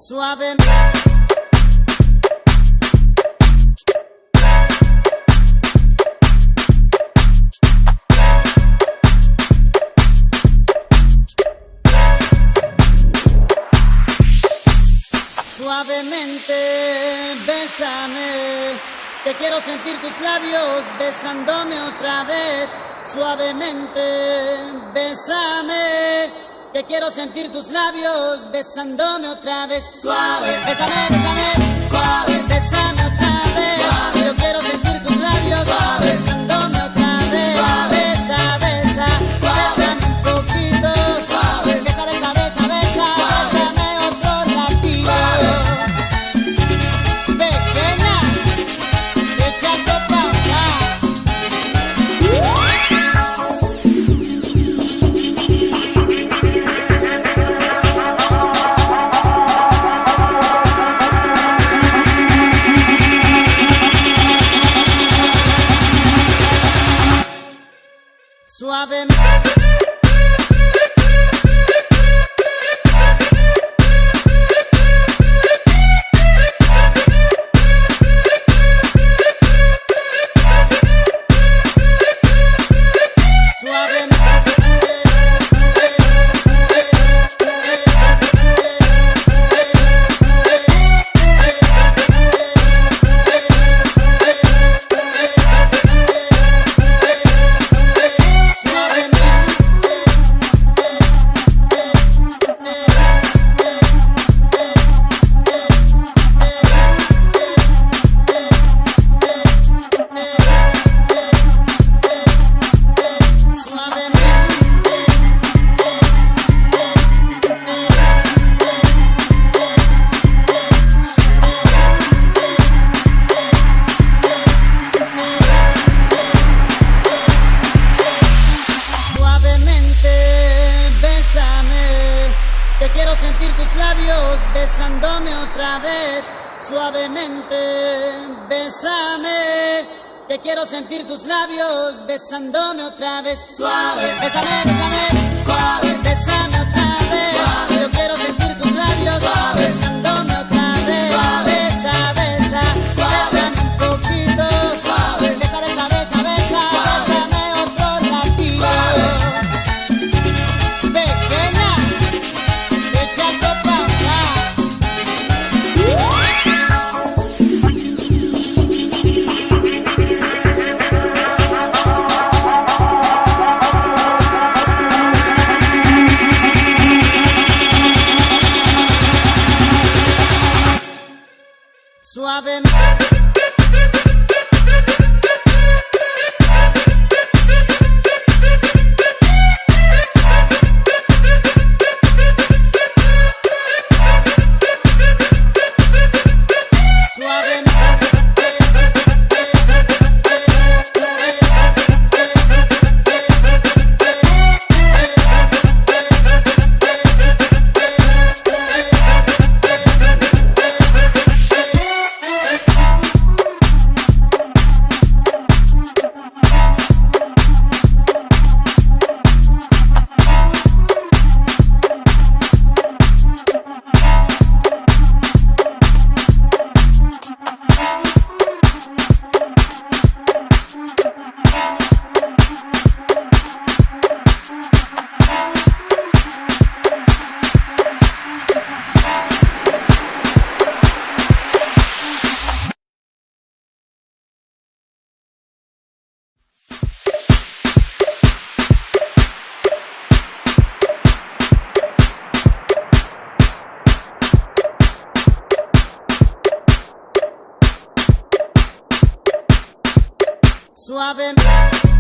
Suave. Suavemente, bésame, que quiero sentir tus labios besándome otra vez. Suavemente, bésame, que quiero sentir tus labios besándome otra vez. Suave, bésame, bésame, suave, bésame otra vez. Suave, yo quiero sentir tus labios suave, besándome otra vez. Suave, besa, besa, suave, bésame un poquito. Suave, besa, besa, besa, besa, bésame otro ratito. Pequeña, échate pa' acá. Suave. Quiero sentir tus labios besándome otra vez. Suavemente, bésame, que quiero sentir tus labios besándome otra vez. Suave, bésame, bésame, suave, bésame otra vez. Suave, yo quiero sentir tus labios suave, besándome otra vez. Suave, besa, besa, bésame un poquito. Suave, besa, besa, besa, besa, bésame otro ratito. Pequeña, échate pa' acá. Suave. Suave.